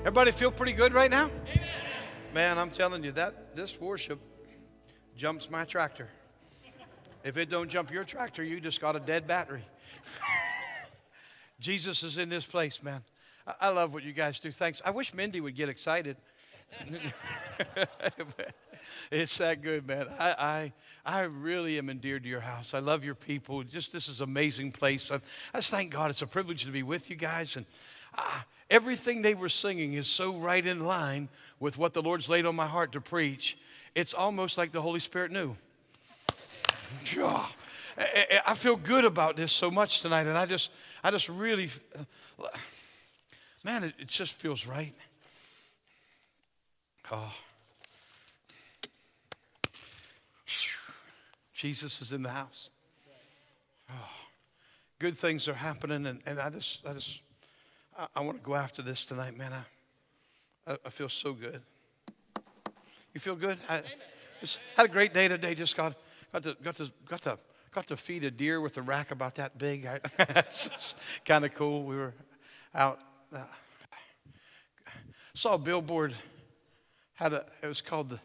Everybody feel pretty good right now? Amen. Man, I'm telling you, this worship jumps my tractor. If it don't jump your tractor, you just got a dead battery. Jesus is in this place, man. I love what you guys do. Thanks. I wish Mindy would get excited. It's that good, man. I really am endeared to your house. I love your people. Just this is an amazing place. I just thank God. It's a privilege to be with you guys. And everything they were singing is so right in line with what the Lord's laid on my heart to preach. It's almost like the Holy Spirit knew. I feel good about this so much tonight, and I just really, man, it just feels right. Oh, Jesus is in the house. Oh, good things are happening, and I want to go after this tonight, man. I feel so good. You feel good? I just had a great day today. Just got to feed a deer with a rack about that big. It's kind of cool. We were out. Saw a billboard. It was called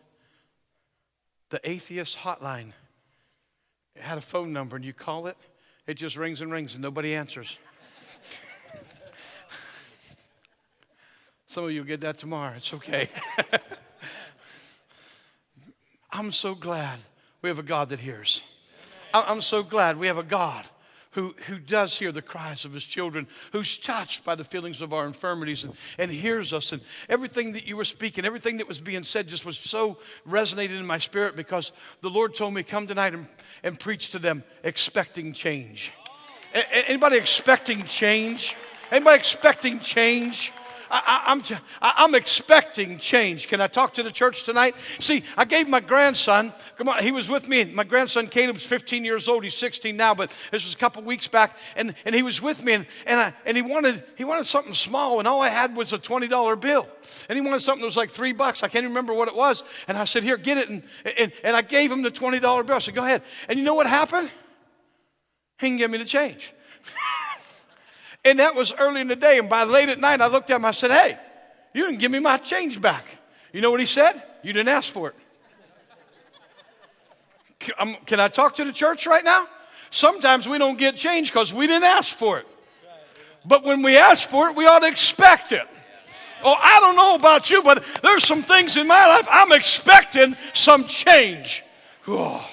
the Atheist Hotline. It had a phone number, and you call it. It just rings and rings, and nobody answers. Some of you will get that tomorrow. It's okay. I'm so glad we have a God that hears. I'm so glad we have a God who does hear the cries of his children, who's touched by the feelings of our infirmities and hears us. And everything that you were speaking, everything that was being said just was so resonated in my spirit, because the Lord told me, come tonight and preach to them expecting change. Anybody expecting change? Anybody expecting change? I'm expecting change. Can I talk to the church tonight? See, I gave my grandson, come on, he was with me. My grandson Caleb's 15 years old. He's 16 now, but this was a couple weeks back, and he was with me, and he wanted something small, and all I had was a $20 bill. And he wanted something that was like $3. I can't even remember what it was. And I said, here, get it. And I gave him the $20 bill. I said, go ahead. And you know what happened? He didn't give me the change. And that was early in the day. And by late at night, I looked at him. I said, hey, you didn't give me my change back. You know what he said? You didn't ask for it. Can I talk to the church right now? Sometimes we don't get change because we didn't ask for it. But when we ask for it, we ought to expect it. Oh, I don't know about you, but there's some things in my life I'm expecting some change. Oh.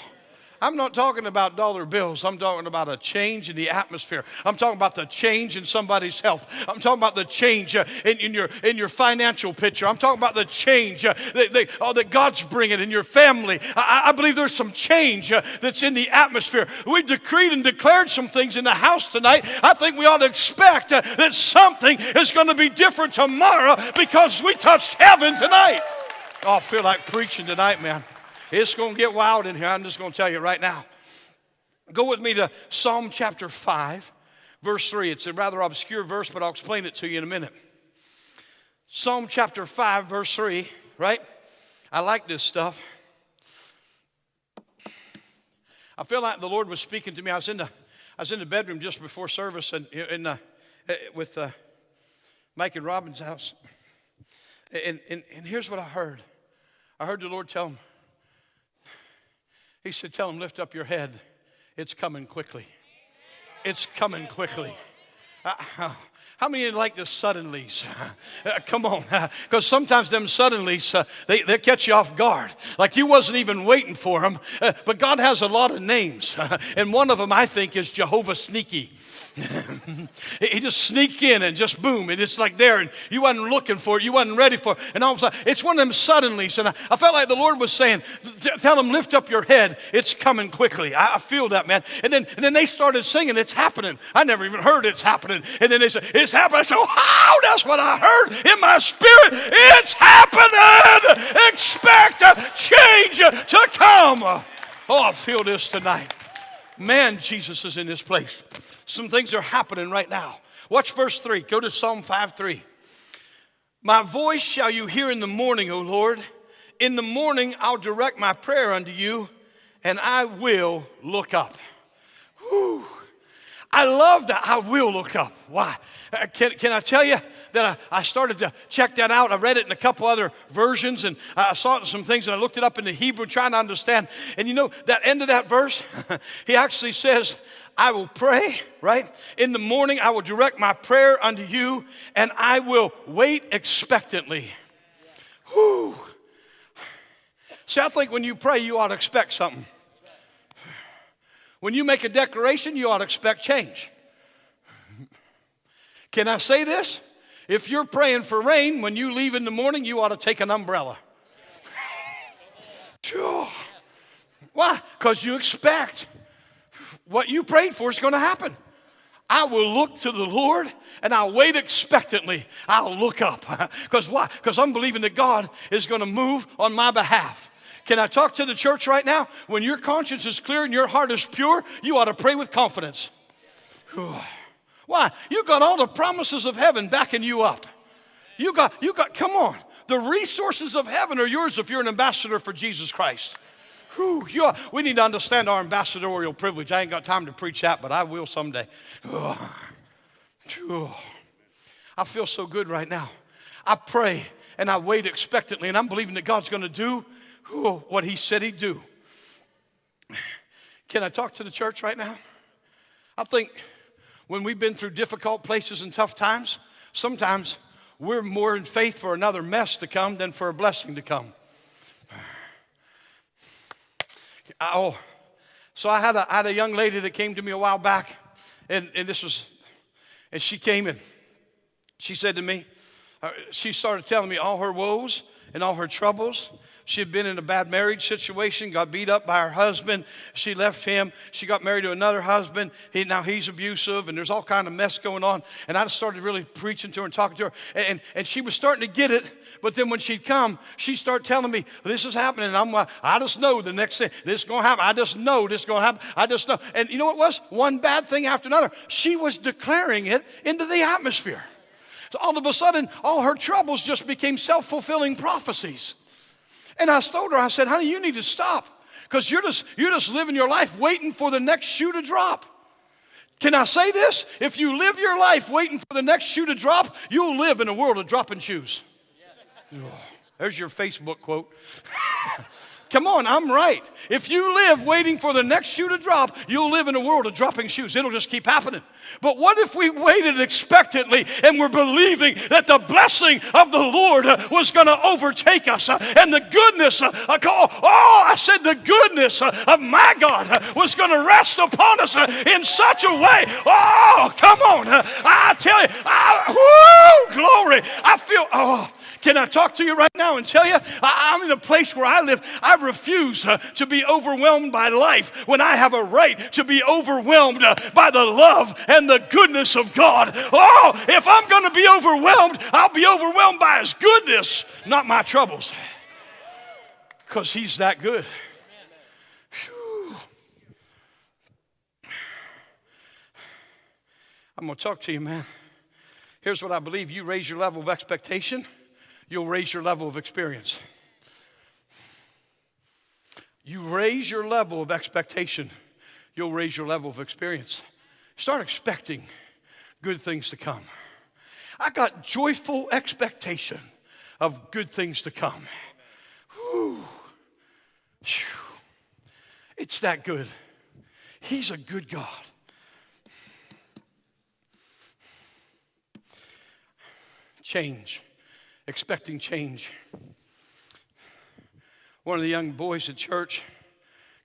I'm not talking about dollar bills. I'm talking about a change in the atmosphere. I'm talking about the change in somebody's health. I'm talking about the change in your financial picture. I'm talking about the change that God's bringing in your family. I believe there's some change that's in the atmosphere. We decreed and declared some things in the house tonight. I think we ought to expect that something is going to be different tomorrow because we touched heaven tonight. Oh, I feel like preaching tonight, man. It's going to get wild in here. I'm just going to tell you right now. Go with me to Psalm chapter 5, verse 3. It's a rather obscure verse, but I'll explain it to you in a minute. Psalm chapter 5, verse 3, right? I like this stuff. I feel like the Lord was speaking to me. I was in the bedroom just before service and with Mike and Robin's house. And here's what I heard. I heard the Lord tell him. He said, tell him, lift up your head. It's coming quickly. It's coming quickly. How many like the suddenlies? Come on. Because sometimes them suddenlies, they catch you off guard. Like you wasn't even waiting for them. But God has a lot of names. And one of them, I think, is Jehovah Sneaky. He just sneak in and just boom, and it's like there, and you wasn't looking for it, you wasn't ready for it, and all of a sudden, it's one of them suddenlies, and I felt like the Lord was saying, tell them, lift up your head, it's coming quickly. I feel that, man. And then they started singing, it's happening. I never even heard it's happening. And then they said, it's happening. I said, wow, that's what I heard in my spirit. It's happening. Expect a change to come. Oh, I feel this tonight. Man, Jesus is in this place. Some things are happening right now. Watch verse 3. Go to Psalm 5:3. My voice shall you hear in the morning, O Lord. In the morning I'll direct my prayer unto you, and I will look up. Whew. I love that. I will look up. Why? Can I tell you that I started to check that out? I read it in a couple other versions, and I saw some things, and I looked it up in the Hebrew trying to understand. And you know, that end of that verse, he actually says, I will pray, right? In the morning I will direct my prayer unto you, and I will wait expectantly. Whew. See, I think when you pray, you ought to expect something. When you make a declaration, you ought to expect change. Can I say this? If you're praying for rain, when you leave in the morning, you ought to take an umbrella. Why? Because you expect what you prayed for is going to happen. I will look to the Lord and I'll wait expectantly. I'll look up. Because why? Because I'm believing that God is going to move on my behalf. Can I talk to the church right now? When your conscience is clear and your heart is pure, you ought to pray with confidence. Why? You got all the promises of heaven backing you up. You got, come on. The resources of heaven are yours if you're an ambassador for Jesus Christ. We need to understand our ambassadorial privilege. I ain't got time to preach that, but I will someday. I feel so good right now. I pray and I wait expectantly, and I'm believing that God's going to do what he said he'd do. Can I talk to the church right now? I think when we've been through difficult places and tough times, sometimes we're more in faith for another mess to come than for a blessing to come. So I had a young lady that came to me a while back, and she came in. She said to me, she started telling me all her woes and all her troubles. She had been in a bad marriage situation, got beat up by her husband. She left him. She got married to another husband. Now he's abusive, and there's all kind of mess going on. And I just started really preaching to her and talking to her. And she was starting to get it. But then when she'd come, she'd start telling me, this is happening. And I'm like, I just know the next thing, this is going to happen. I just know this is going to happen. I just know. And you know what it was? One bad thing after another. She was declaring it into the atmosphere. So all of a sudden, all her troubles just became self-fulfilling prophecies. And I told her, I said, honey, you need to stop. Because you're just living your life waiting for the next shoe to drop. Can I say this? If you live your life waiting for the next shoe to drop, you'll live in a world of dropping shoes. Oh, there's your Facebook quote. Come on, I'm right. If you live waiting for the next shoe to drop, you'll live in a world of dropping shoes. It'll just keep happening. But what if we waited expectantly and we're believing that the blessing of the Lord was going to overtake us and the goodness, I said the goodness of my God was going to rest upon us in such a way. Oh, come on. I tell you, glory. I feel, can I talk to you right now and tell you, I'm in a place where I live. I refuse to be overwhelmed by life when I have a right to be overwhelmed by the love and the goodness of God. Oh, if I'm going to be overwhelmed, I'll be overwhelmed by his goodness, not my troubles. Because he's that good. Whew. I'm going to talk to you, man. Here's what I believe. You raise your level of expectation, you'll raise your level of experience. You raise your level of expectation, you'll raise your level of experience. Start expecting good things to come. I got joyful expectation of good things to come. Whew. It's that good. He's a good God. Change. Expecting change. One of the young boys at church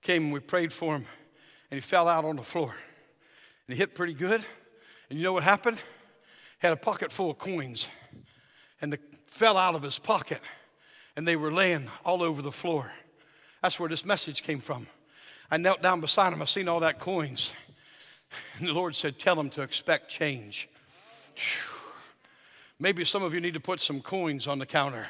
came and we prayed for him, and he fell out on the floor. And he hit pretty good. And you know what happened? He had a pocket full of coins. And they fell out of his pocket. And they were laying all over the floor. That's where this message came from. I knelt down beside him. I seen all that coins. And the Lord said, tell him to expect change. Maybe some of you need to put some coins on the counter.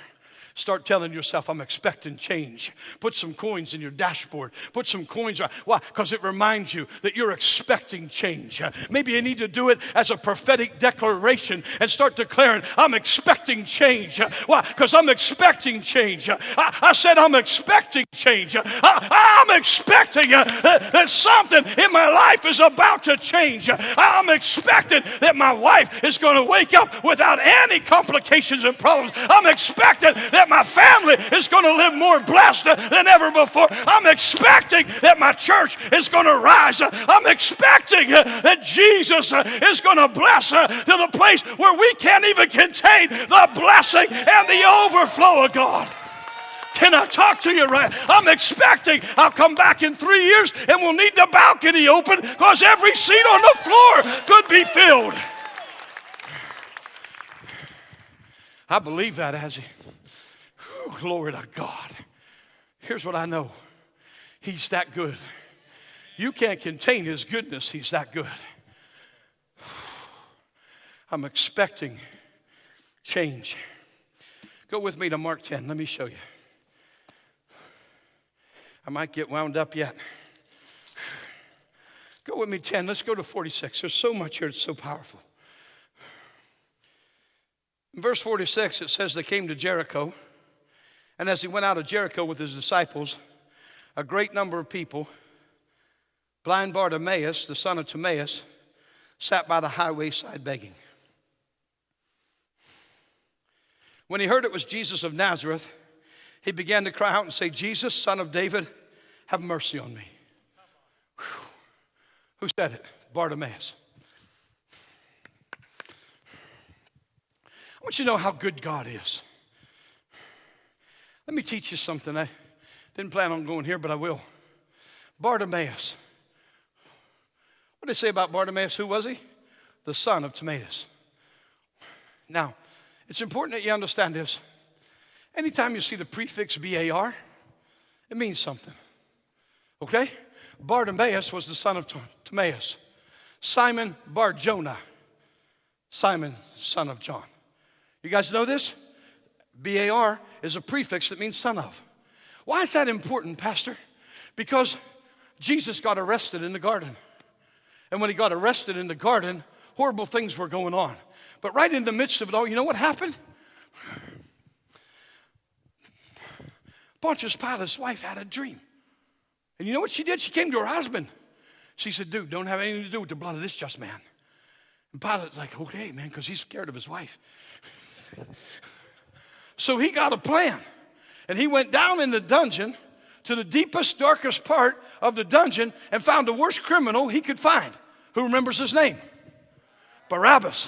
Start telling yourself, I'm expecting change. Put some coins in your dashboard. Put some coins on. Why? Because it reminds you that you're expecting change. Maybe you need to do it as a prophetic declaration and start declaring, I'm expecting change. Why? Because I'm expecting change. I said I'm expecting change. I'm expecting that something in my life is about to change. I'm expecting that my wife is going to wake up without any complications and problems. I'm expecting that my family is going to live more blessed than ever before. I'm expecting that my church is going to rise. I'm expecting that Jesus is going to bless to the place where we can't even contain the blessing and the overflow of God. Can I talk to you right? I'm expecting I'll come back in 3 years and we'll need the balcony open because every seat on the floor could be filled. I believe that, Azzy. Glory to God. Here's what I know. He's that good. You can't contain his goodness. He's that good. I'm expecting change. Go with me to Mark 10. Let me show you. I might get wound up yet. Go with me 10. Let's go to 46. There's so much here. It's so powerful. In verse 46, it says they came to Jericho. And as he went out of Jericho with his disciples, a great number of people, blind Bartimaeus, the son of Timaeus, sat by the highway side begging. When he heard it was Jesus of Nazareth, he began to cry out and say, Jesus, son of David, have mercy on me. Whew. Who said it? Bartimaeus. I want you to know how good God is. Let me teach you something. I didn't plan on going here, but I will. Bartimaeus. What did they say about Bartimaeus? Who was he? The son of Timaeus. Now, it's important that you understand this. Anytime you see the prefix BAR, it means something. Okay? Bartimaeus was the son of Timaeus. Simon Bar-Jonah. Simon, son of John. You guys know this? BAR is a prefix that means son of. Why is that important, Pastor? Because Jesus got arrested in the garden. And when he got arrested in the garden, horrible things were going on. But right in the midst of it all, you know what happened? Pontius Pilate's wife had a dream. And you know what she did? She came to her husband. She said, dude, don't have anything to do with the blood of this just man. And Pilate's like, okay, man, because he's scared of his wife. So he got a plan. And he went down in the dungeon to the deepest, darkest part of the dungeon and found the worst criminal he could find. Who remembers his name? Barabbas.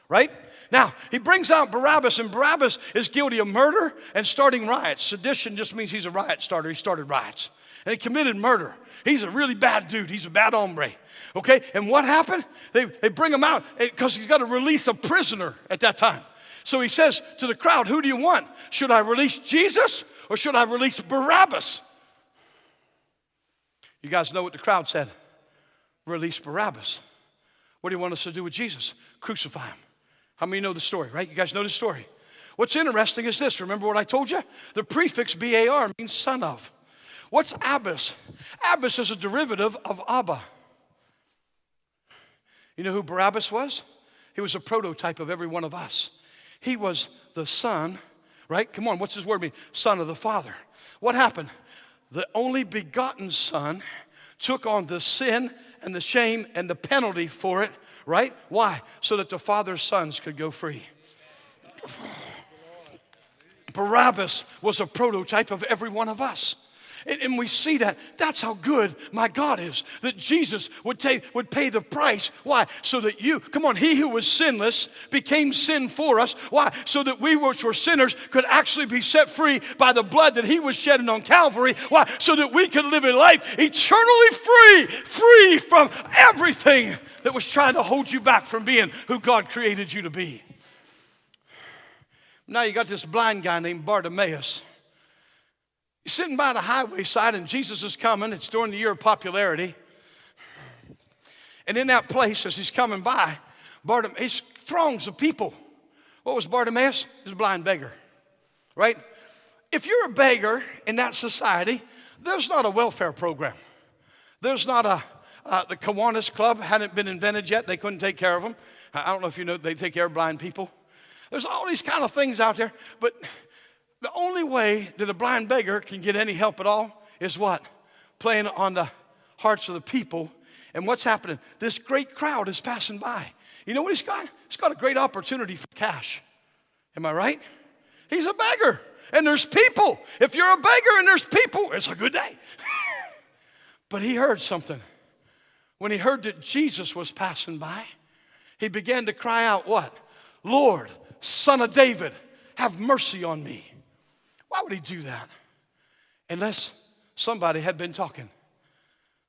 Right? Now, he brings out Barabbas, and Barabbas is guilty of murder and starting riots. Sedition just means he's a riot starter. He started riots. And he committed murder. He's a really bad dude. He's a bad hombre. Okay? And what happened? They bring him out because he's got to release a prisoner at that time. So he says to the crowd, who do you want? Should I release Jesus or should I release Barabbas? You guys know what the crowd said. Release Barabbas. What do you want us to do with Jesus? Crucify him. How many know the story, right? You guys know the story. What's interesting is this. Remember what I told you? The prefix BAR means son of. What's Abbas? Abbas is a derivative of Abba. You know who Barabbas was? He was a prototype of every one of us. He was the son, right? Come on, what's his word mean? Son of the Father. What happened? The only begotten Son took on the sin and the shame and the penalty for it, right? Why? So that the Father's sons could go free. Barabbas was a prototype of every one of us. And we see that. That's how good my God is. That Jesus would pay the price. Why? So that you, come on, he who was sinless became sin for us. Why? So that we which were sinners could actually be set free by the blood that he was shedding on Calvary. Why? So that we could live in life eternally free from everything that was trying to hold you back from being who God created you to be. Now you got this blind guy named Bartimaeus. He's sitting by the highway side and Jesus is coming. It's during the year of popularity. And in that place, as he's coming by, Bartimaeus, throngs of people. What was Bartimaeus? He was a blind beggar, right? if you're a beggar in that society, there's not a welfare program. There's not the Kiwanis Club hadn't been invented yet. They couldn't take care of them. I don't know if you know they take care of blind people. There's all these kind of things out there, but the only way that a blind beggar can get any help at all is what? Playing on the hearts of the people. And what's happening? This great crowd is passing by. You know what he's got? He's got a great opportunity for cash. Am I right? He's a beggar, and there's people. If you're a beggar and there's people, it's a good day. But he heard something. When he heard that Jesus was passing by, he began to cry out, what? Lord, Son of David, have mercy on me. Why would he do that? Unless somebody had been talking.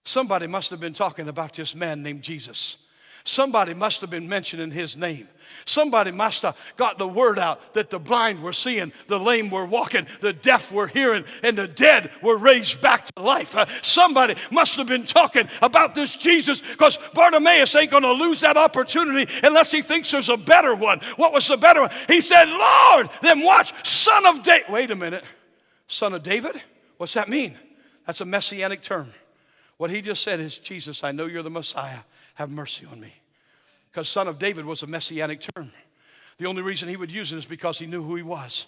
Somebody must have been talking about this man named Jesus. Somebody must have been mentioning his name. Somebody must have got the word out that the blind were seeing, the lame were walking, the deaf were hearing, and the dead were raised back to life. Somebody must have been talking about this Jesus, because Bartimaeus ain't going to lose that opportunity unless he thinks there's a better one. What was the better one? He said, Lord, then watch, Son of David. Wait a minute. Son of David? What's that mean? That's a messianic term. What he just said is, Jesus, I know you're the Messiah. Have mercy on me. Because Son of David was a messianic term. The only reason he would use it is because he knew who he was.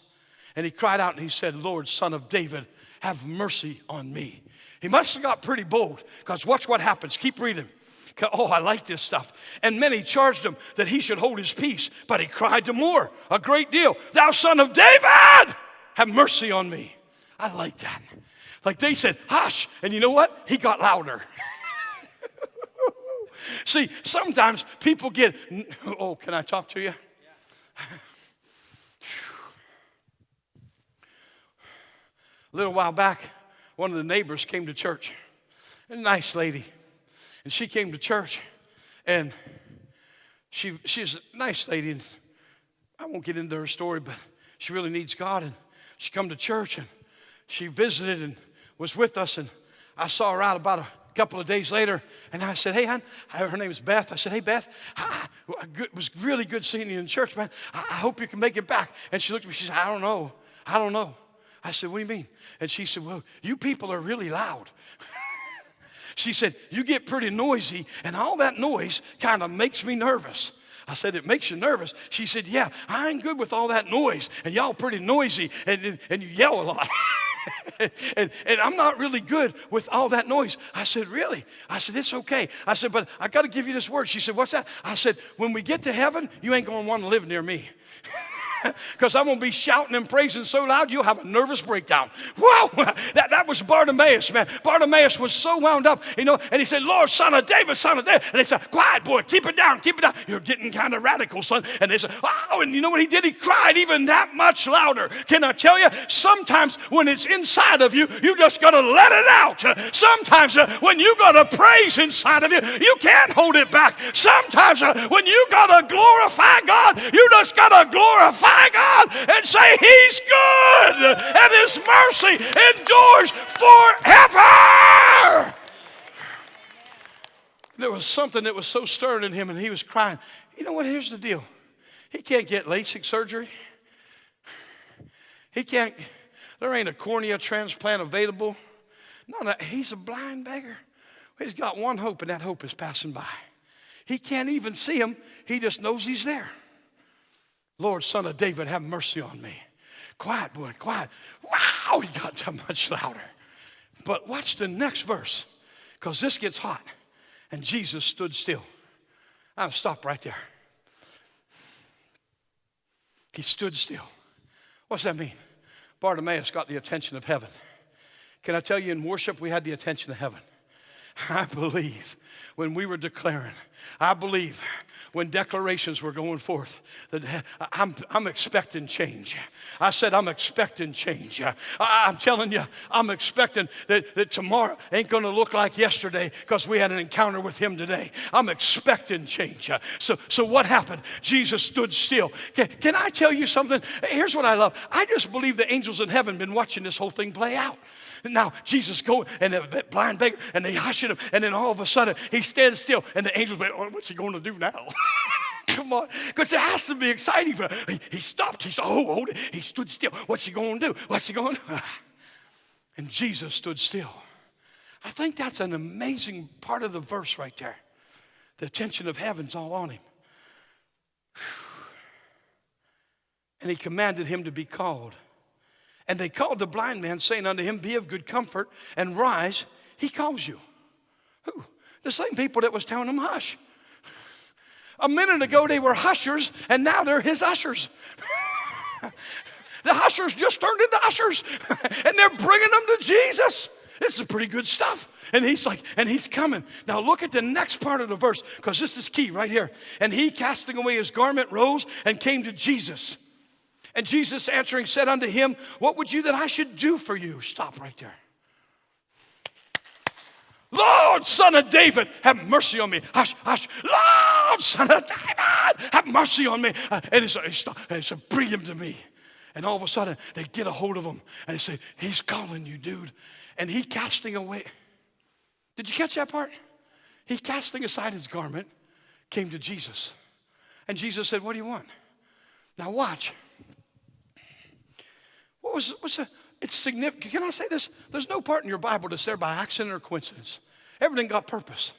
And he cried out and he said, Lord, Son of David, have mercy on me. He must have got pretty bold, because watch what happens. Keep reading. Oh, I like this stuff. And many charged him that he should hold his peace. But he cried the more, a great deal, Thou Son of David, have mercy on me. I like that. Like they said, hush. And you know what? He got louder. See, sometimes people get, oh, can I talk to you? Yeah. A little while back, one of the neighbors came to church. A nice lady. And she came to church, and she's a nice lady. And I won't get into her story, but she really needs God. And she come to church, and she visited and was with us. And I saw her out about a couple of days later, and I said, hey, hon, her name is Beth. I said, hey, Beth, it was really good seeing you in church, man. I hope you can make it back. And she looked at me, she said, I don't know. I said, what do you mean? And she said, well, you people are really loud. She said, you get pretty noisy, and all that noise kind of makes me nervous. I said, it makes you nervous? She said, yeah, I ain't good with all that noise, and y'all pretty noisy, and you yell a lot. and I'm not really good with all that noise. I said, really? I said, it's okay. I said, but I got to give you this word. She said, what's that? I said, when we get to heaven, you ain't going to want to live near me. Because I'm going to be shouting and praising so loud, you'll have a nervous breakdown. Whoa! That was Bartimaeus, man. Bartimaeus was so wound up, and he said, Lord, Son of David, Son of David. And they said, quiet, boy, keep it down. You're getting kind of radical, son. And they said, oh, and you know what he did? He cried even that much louder. Can I tell you, sometimes when it's inside of you, you just got to let it out. Sometimes when you got to praise inside of you, you can't hold it back. Sometimes when you got to glorify God, you just got to glorify God and say He's good and His mercy endures forever. There was something that was so stirring in him, and he was crying. You know what? Here's the deal. He can't get LASIK surgery. There ain't a cornea transplant available. No, he's a blind beggar. He's got one hope, and that hope is passing by. He can't even see him. He just knows he's there. Lord, Son of David, have mercy on me. Quiet, boy, quiet. Wow, he got that much louder. But watch the next verse, because this gets hot. And Jesus stood still. I'll stop right there. He stood still. What's that mean? Bartimaeus got the attention of heaven. Can I tell you, in worship, we had the attention of heaven. I believe when we were declaring, I believe when declarations were going forth, that I'm expecting change. I said, I'm expecting change. I'm telling you, I'm expecting that tomorrow ain't going to look like yesterday because we had an encounter with Him today. I'm expecting change. So what happened? Jesus stood still. Can I tell you something? Here's what I love. I just believe the angels in heaven been watching this whole thing play out. Now, Jesus go, and the blind beggar, and they hush him, and then all of a sudden, he stands still, and the angels went, oh, what's he going to do now? Come on. Because it has to be exciting for him. He stopped. He said, oh, hold it. He stood still. What's he going to do? What's he going to do? And Jesus stood still. I think that's an amazing part of the verse right there. The attention of heaven's all on him. And he commanded him to be called. And they called the blind man, saying unto him, be of good comfort, and rise, he calls you. Who? The same people that was telling him, hush. A minute ago they were hushers, and now they're his ushers. The hushers just turned into ushers, and they're bringing them to Jesus. This is pretty good stuff. And he's like, and he's coming. Now look at the next part of the verse, because this is key right here. And he, casting away his garment, rose and came to Jesus. And Jesus answering said unto him, what would you that I should do for you? Stop right there. Lord, Son of David, have mercy on me. Hush, hush. Lord, Son of David, have mercy on me. And he said, bring him to me. And all of a sudden, they get a hold of him. And they say, he's calling you, dude. And he casting away. Did you catch that part? He casting aside his garment came to Jesus. And Jesus said, what do you want? Now watch. It's significant. Can I say this? There's no part in your Bible that's there by accident or coincidence. Everything got purpose.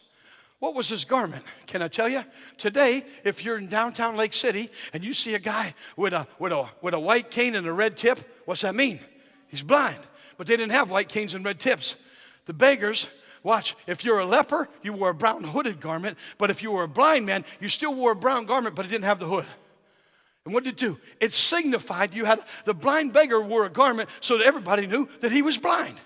What was his garment? Can I tell you? Today, if you're in downtown Lake City and you see a guy with a white cane and a red tip, what's that mean? He's blind. But they didn't have white canes and red tips. The beggars, watch, if you're a leper, you wore a brown hooded garment. But if you were a blind man, you still wore a brown garment, but it didn't have the hood. And what did it do? It signified the blind beggar wore a garment so that everybody knew that he was blind.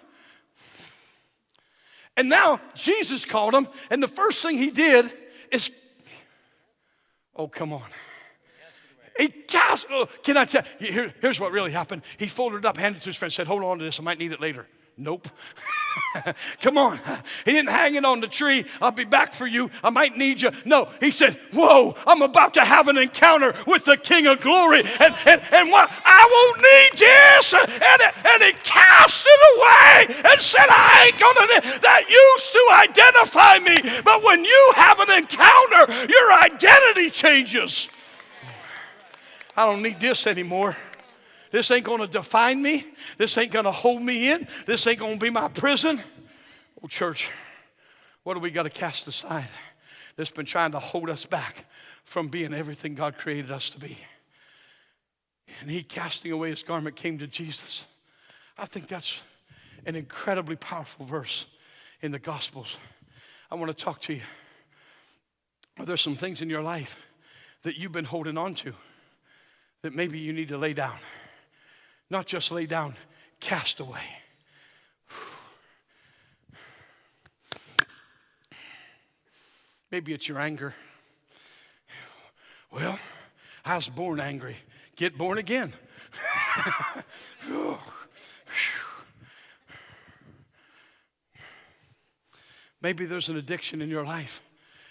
And now Jesus called him, and the first thing he did is, oh, come on. He cast, can I tell you, here's what really happened. He folded it up, handed it to his friend, said, hold on to this, I might need it later. Nope. Come on. He didn't hang it on the tree. I'll be back for you. I might need you. No, he said, whoa, I'm about to have an encounter with the King of Glory. And what? I won't need this. And he cast it away and said, I ain't going to. That used to identify me. But when you have an encounter, your identity changes. I don't need this anymore. This ain't going to define me. This ain't going to hold me in. This ain't going to be my prison. Oh, church, what do we got to cast aside that's been trying to hold us back from being everything God created us to be? And he, casting away his garment, came to Jesus. I think that's an incredibly powerful verse in the Gospels. I want to talk to you. There's some things in your life that you've been holding on to that maybe you need to lay down. Not just lay down, cast away. Maybe it's your anger. Well, I was born angry. Get born again. Maybe there's an addiction in your life,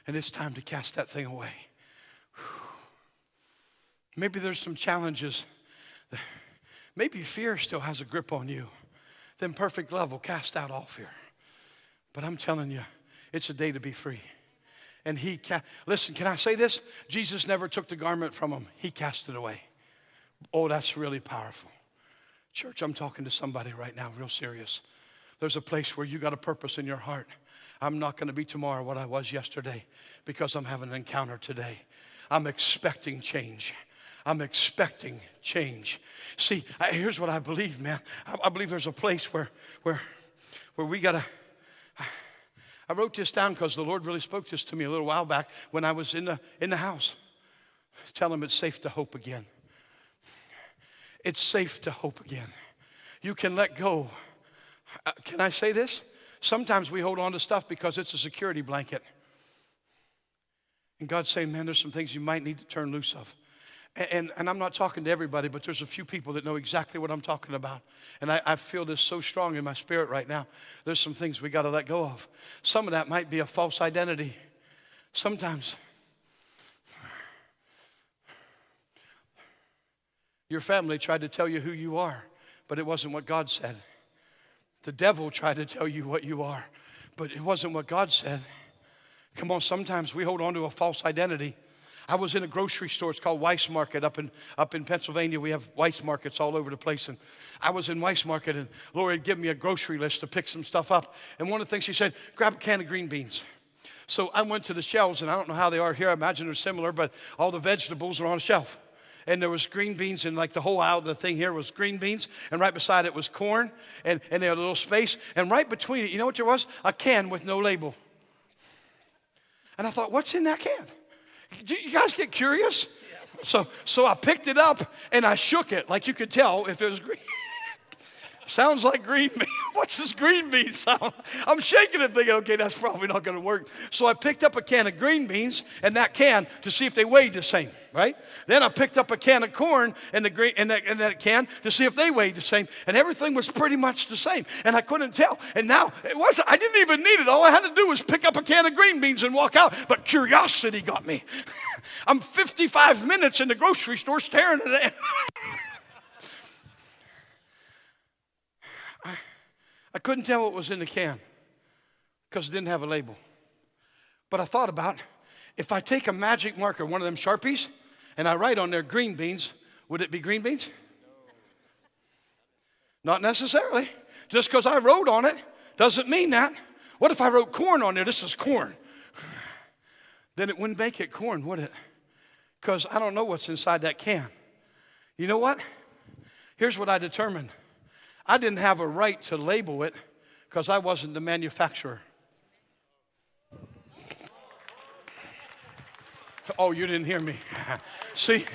and it's time to cast that thing away. Maybe there's some challenges. Maybe fear still has a grip on you. Then perfect love will cast out all fear. But I'm telling you, it's a day to be free. And listen, can I say this? Jesus never took the garment from him. He cast it away. Oh, that's really powerful. Church, I'm talking to somebody right now, real serious. There's a place where you got a purpose in your heart. I'm not going to be tomorrow what I was yesterday because I'm having an encounter today. I'm expecting change. I'm expecting change. See, here's what I believe, man. I believe there's a place where we got to. I wrote this down because the Lord really spoke this to me a little while back when I was in the house. Tell him it's safe to hope again. It's safe to hope again. You can let go. Can I say this? Sometimes we hold on to stuff because it's a security blanket. And God's saying, man, there's some things you might need to turn loose of. And I'm not talking to everybody, but there's a few people that know exactly what I'm talking about. And I feel this so strong in my spirit right now. There's some things we got to let go of. Some of that might be a false identity. Sometimes your family tried to tell you who you are, but it wasn't what God said. The devil tried to tell you what you are, but it wasn't what God said. Come on, sometimes we hold on to a false identity. I was in a grocery store. It's called Weiss Market up in Pennsylvania. We have Weiss Markets all over the place. And I was in Weiss Market, and Lori had given me a grocery list to pick some stuff up. And one of the things she said, grab a can of green beans. So I went to the shelves, and I don't know how they are here. I imagine they're similar, but all the vegetables are on a shelf. And there was green beans, and like the whole aisle of the thing here was green beans. And right beside it was corn, and they had a little space. And right between it, you know what there was? A can with no label. And I thought, what's in that can? You guys get curious? So I picked it up, and I shook it, like you could tell if it was green. Sounds like green bean. What's this green bean sound? I'm shaking it thinking, okay, that's probably not going to work. So I picked up a can of green beans and that can to see if they weighed the same, right? Then I picked up a can of corn and that can to see if they weighed the same. And everything was pretty much the same. And I couldn't tell. And now, I didn't even need it. All I had to do was pick up a can of green beans and walk out. But curiosity got me. I'm 55 minutes in the grocery store staring at it. I couldn't tell what was in the can because it didn't have a label. But I thought about, if I take a magic marker, one of them Sharpies, and I write on there green beans, would it be green beans? Not necessarily. Just because I wrote on it doesn't mean that. What if I wrote corn on there? This is corn. Then it wouldn't make it corn, would it? Because I don't know what's inside that can. You know what? Here's what I determined. I didn't have a right to label it because I wasn't the manufacturer. Oh, you didn't hear me. See,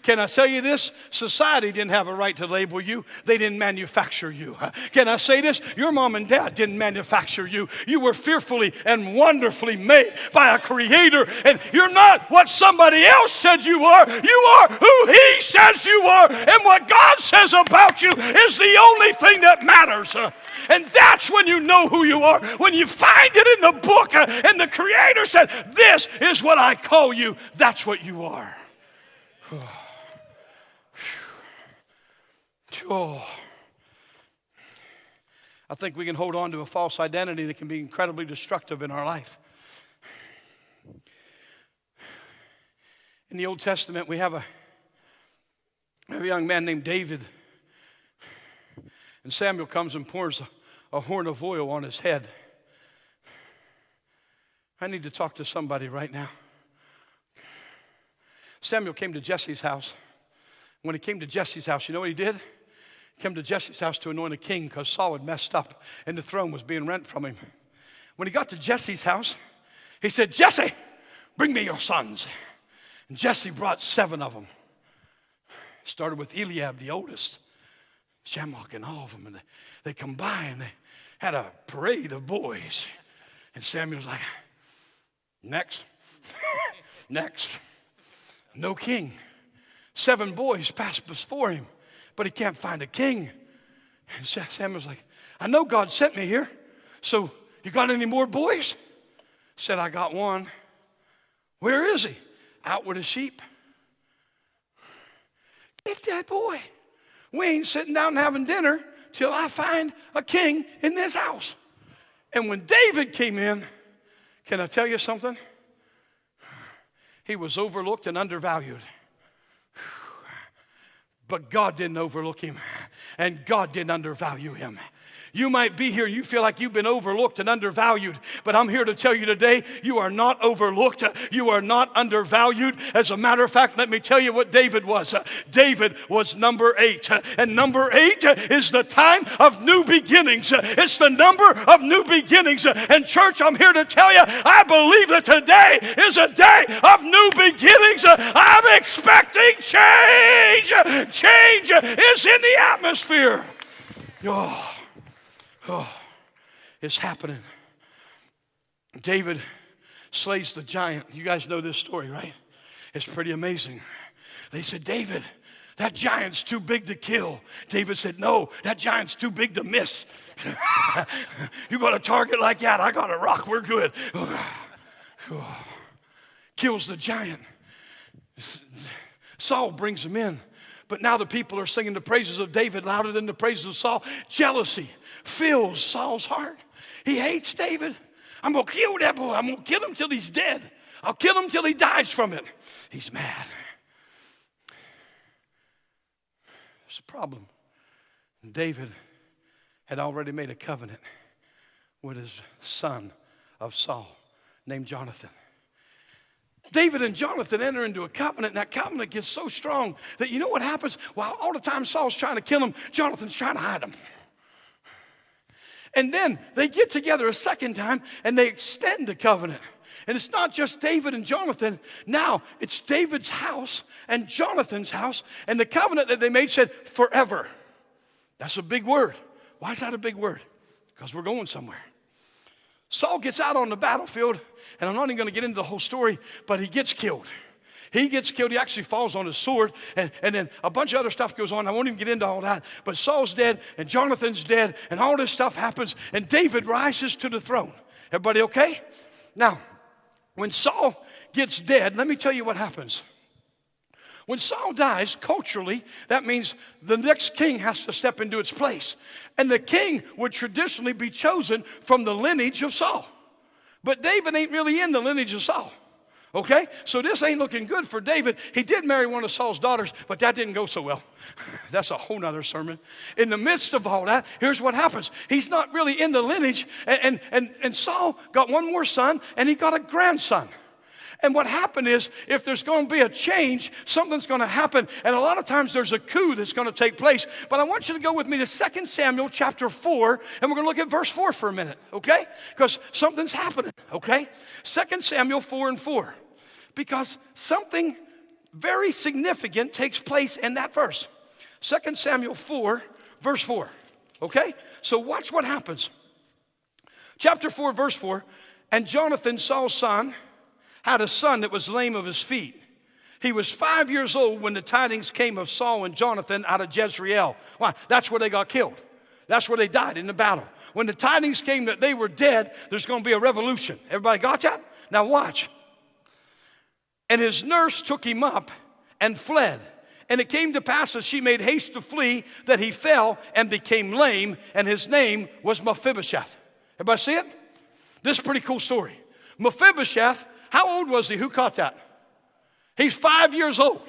can I tell you this? Society didn't have a right to label you. They didn't manufacture you. Can I say this? Your mom and dad didn't manufacture you. You were fearfully and wonderfully made by a creator. And you're not what somebody else said you are. You are who he says you are. And what God says about you is the only thing that matters. And that's when you know who you are. When you find it in the book and the creator said, this is what I call you. That's what you are. Oh. I think we can hold on to a false identity that can be incredibly destructive in our life. In the Old Testament, we have a young man named David. And Samuel comes and pours a horn of oil on his head. I need to talk to somebody right now. Samuel came to Jesse's house. When he came to Jesse's house, you know what he did? He came to Jesse's house to anoint a king because Saul had messed up and the throne was being rent from him. When he got to Jesse's house, he said, Jesse, bring me your sons. And Jesse brought 7 of them. Started with Eliab, the oldest. Shamrock and all of them. And they combined. They had a parade of boys. And Samuel's like, next. Next. No king. 7 boys passed before him, but he can't find a king. And Samuel's like, I know God sent me here, so you got any more boys? Said, I got one. Where is he? Out with his sheep. Get that boy. We ain't sitting down and having dinner till I find a king in this house. And when David came in, can I tell you something? He was overlooked and undervalued. But God didn't overlook him, and God didn't undervalue him. You might be here and you feel like you've been overlooked and undervalued, but I'm here to tell you today, you are not overlooked. You are not undervalued. As a matter of fact, let me tell you what David was. David was number 8. And number 8 is the time of new beginnings. It's the number of new beginnings. And church, I'm here to tell you, I believe that today is a day of new beginnings. I'm expecting change. Change is in the atmosphere. Oh, it's happening. David slays the giant. You guys know this story, right? It's pretty amazing. They said, David, that giant's too big to kill. David said, no, that giant's too big to miss. You got a target like that, I got a rock, we're good. Kills the giant. Saul brings him in. But now the people are singing the praises of David louder than the praises of Saul. Jealousy fills Saul's heart. He hates David. I'm going to kill that boy. I'm going to kill him till he's dead. I'll kill him till he dies from it. He's mad. There's a problem. David had already made a covenant with his son of Saul named Jonathan. David and Jonathan enter into a covenant, and that covenant gets so strong that you know what happens? While all the time Saul's trying to kill him, Jonathan's trying to hide him. And then they get together a second time, and they extend the covenant. And it's not just David and Jonathan. Now it's David's house and Jonathan's house, and the covenant that they made said forever. That's a big word. Why is that a big word? Because we're going somewhere. Saul gets out on the battlefield, and I'm not even going to get into the whole story, but he gets killed. He gets killed. He actually falls on his sword, and then a bunch of other stuff goes on. I won't even get into all that, but Saul's dead, and Jonathan's dead, and all this stuff happens, and David rises to the throne. Everybody okay? Now, when Saul gets dead, let me tell you what happens. When Saul dies, culturally, that means the next king has to step into its place. And the king would traditionally be chosen from the lineage of Saul. But David ain't really in the lineage of Saul. Okay? So this ain't looking good for David. He did marry one of Saul's daughters, but that didn't go so well. That's a whole nother sermon. In the midst of all that, here's what happens. He's not really in the lineage, and Saul got one more son, and he got a grandson. And what happened is, if there's going to be a change, something's going to happen. And a lot of times there's a coup that's going to take place. But I want you to go with me to 2 Samuel chapter 4, and we're going to look at verse 4 for a minute, okay? Because something's happening, okay? 2 Samuel 4 and 4. Because something very significant takes place in that verse. 2 Samuel 4, verse 4, okay? So watch what happens. Chapter 4, verse 4. And Jonathan, Saul's son, had a son that was lame of his feet. He was 5 years old when the tidings came of Saul and Jonathan out of Jezreel. Why? That's where they got killed. That's where they died in the battle. When the tidings came that they were dead, there's going to be a revolution. Everybody got that? Now watch. And his nurse took him up and fled. And it came to pass as she made haste to flee that he fell and became lame, and his name was Mephibosheth. Everybody see it? This is a pretty cool story. Mephibosheth, how old was he? Who caught that? He's 5 years old,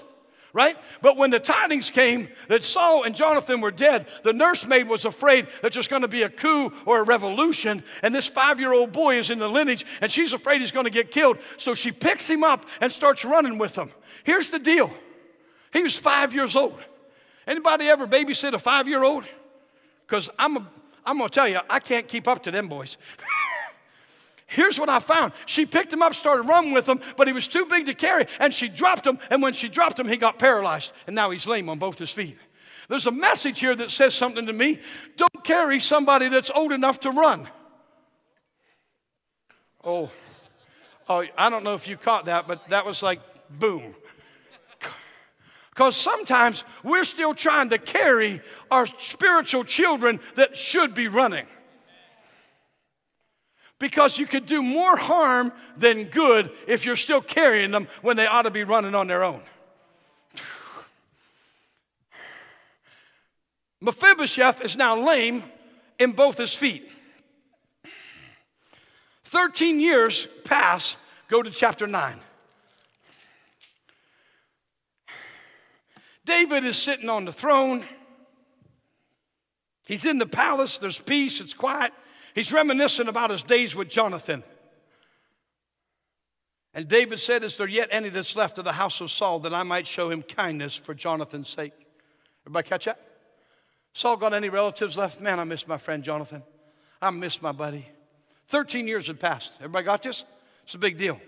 right? But when the tidings came that Saul and Jonathan were dead, the nursemaid was afraid that there's going to be a coup or a revolution, and this 5-year-old boy is in the lineage, and she's afraid he's going to get killed. So she picks him up and starts running with him. Here's the deal. He was 5 years old. Anybody ever babysit a 5-year-old? Because I'm going to tell you, I can't keep up to them boys. Here's what I found. She picked him up, started running with him, but he was too big to carry, and she dropped him, and when she dropped him, he got paralyzed, and now he's lame on both his feet. There's a message here that says something to me. Don't carry somebody that's old enough to run. Oh, I don't know if you caught that, but that was like, boom. Because sometimes we're still trying to carry our spiritual children that should be running. Because you could do more harm than good if you're still carrying them when they ought to be running on their own. Mephibosheth is now lame in both his feet. 13 years pass. Go to chapter 9. David is sitting on the throne. He's in the palace. There's peace. It's quiet. He's reminiscing about his days with Jonathan. And David said, is there yet any that's left of the house of Saul that I might show him kindness for Jonathan's sake? Everybody catch that? Saul got any relatives left? Man, I miss my friend Jonathan. I miss my buddy. 13 years had passed. Everybody got this? It's a big deal.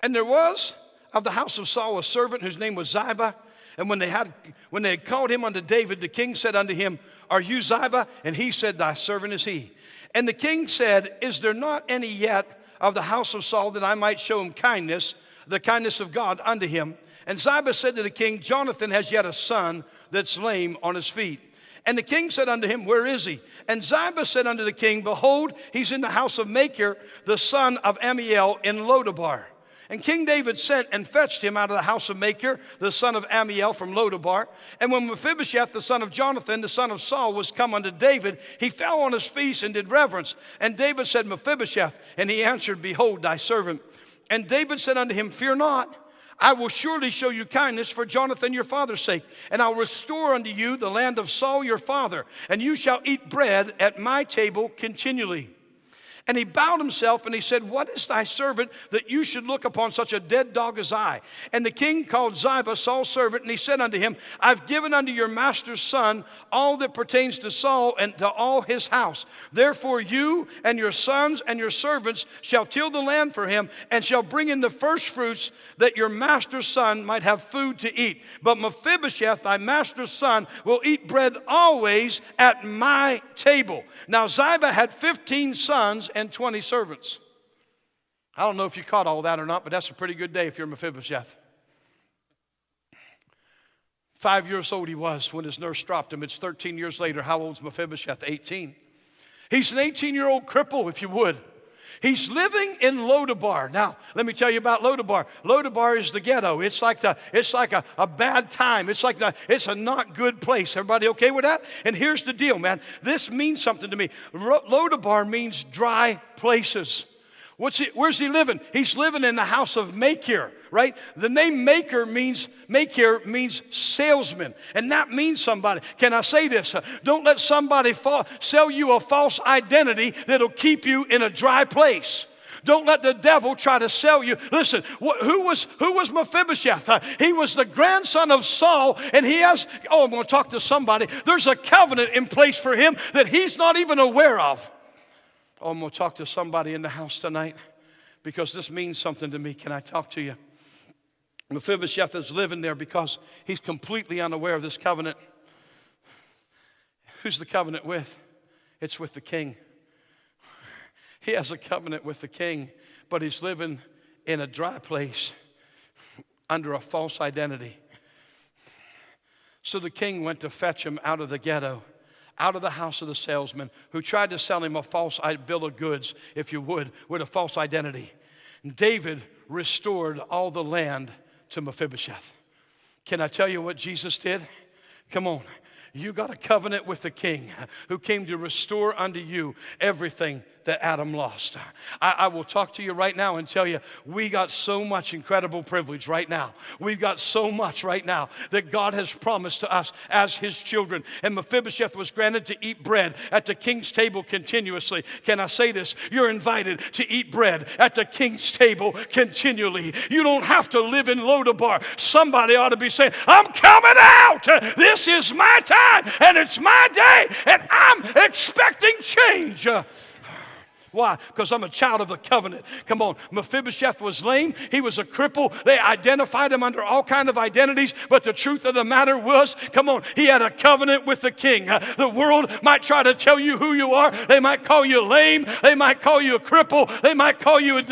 And there was of the house of Saul a servant whose name was Ziba. And when they had called him unto David, the king said unto him, are you Ziba? And he said, thy servant is he. And the king said, is there not any yet of the house of Saul that I might show him kindness, the kindness of God unto him? And Ziba said to the king, Jonathan has yet a son that's lame on his feet. And the king said unto him, where is he? And Ziba said unto the king, behold, he's in the house of Machir, the son of Ammiel in Lodabar. And King David sent and fetched him out of the house of Machir, the son of Ammiel from Lodabar. And when Mephibosheth, the son of Jonathan, the son of Saul, was come unto David, he fell on his face and did reverence. And David said, Mephibosheth. And he answered, behold, thy servant. And David said unto him, Fear not, I will surely show you kindness for Jonathan your father's sake, and I'll restore unto you the land of Saul your father, and you shall eat bread at my table continually. And he bowed himself, and he said, What is thy servant that you should look upon such a dead dog as I? And the king called Ziba, Saul's servant, and he said unto him, I've given unto your master's son all that pertains to Saul and to all his house. Therefore you and your sons and your servants shall till the land for him, and shall bring in the firstfruits, that your master's son might have food to eat. But Mephibosheth, thy master's son, will eat bread always at my table. Now Ziba had 15 sons and 20 servants. I don't know if you caught all that or not, but that's a pretty good day if you're Mephibosheth. 5 years old he was when his nurse dropped him. It's 13 years later. How old's Mephibosheth? 18. He's an 18-year-old cripple, if you would. He's living in Lodabar. Now, let me tell you about Lodabar. Lodabar is the ghetto. It's like a bad time. It's a not good place. Everybody okay with that? And here's the deal, man. This means something to me. Lodabar means dry places. Where's he living? He's living in the house of Machir, right? The name Machir means salesman, and that means somebody. Can I say this? Don't let somebody sell you a false identity that'll keep you in a dry place. Don't let the devil try to sell you. Listen, who was Mephibosheth? He was the grandson of Saul, and he has, I'm going to talk to somebody. There's a covenant in place for him that he's not even aware of. I'm going to talk to somebody in the house tonight because this means something to me. Can I talk to you? Mephibosheth is living there because he's completely unaware of this covenant. Who's the covenant with? It's with the king. He has a covenant with the king, but he's living in a dry place under a false identity. So the king went to fetch him out of the ghetto, out of the house of the salesman who tried to sell him a false bill of goods, if you would, with a false identity. And David restored all the land to Mephibosheth. Can I tell you what Jesus did? Come on. You got a covenant with the king who came to restore unto you everything that Adam lost. I will talk to you right now and tell you, we got so much incredible privilege right now. We've got so much right now that God has promised to us as his children. And Mephibosheth was granted to eat bread at the king's table continuously. Can I say this? You're invited to eat bread at the king's table continually. You don't have to live in Lodabar. Somebody ought to be saying, I'm coming out. This is my time and it's my day and I'm expecting change. Why? Because I'm a child of the covenant. Come on. Mephibosheth was lame. He was a cripple. They identified him under all kinds of identities. But the truth of the matter was, come on, he had a covenant with the king. The world might try to tell you who you are. They might call you lame. They might call you a cripple. They might call you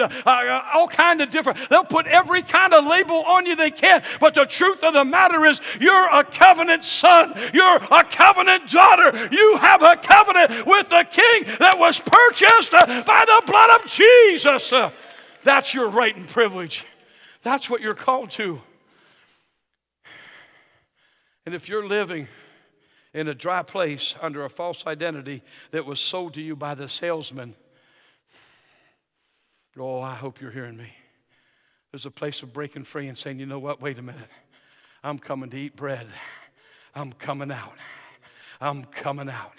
all kinds of different. They'll put every kind of label on you they can. But the truth of the matter is, you're a covenant son. You're a covenant daughter. You have a covenant with the king that was purchased by the blood of Jesus. That's your right and privilege. That's what you're called to. And if you're living in a dry place under a false identity that was sold to you by the salesman, oh, I hope you're hearing me. There's a place of breaking free and saying, you know what, wait a minute. I'm coming to eat bread. I'm coming out. I'm coming out.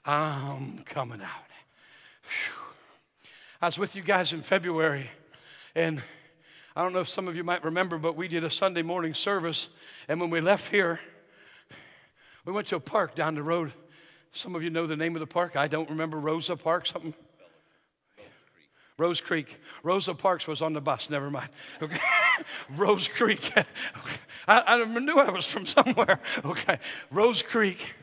I'm coming out. I was with you guys in February, and I don't know if some of you might remember, but we did a Sunday morning service, and when we left here, we went to a park down the road. Some of you know the name of the park. I don't remember. Rosa Park, something? Rose Creek. Rosa Parks was on the bus. Never mind. Okay. Rose Creek. I knew I was from somewhere. Okay. Rose Creek.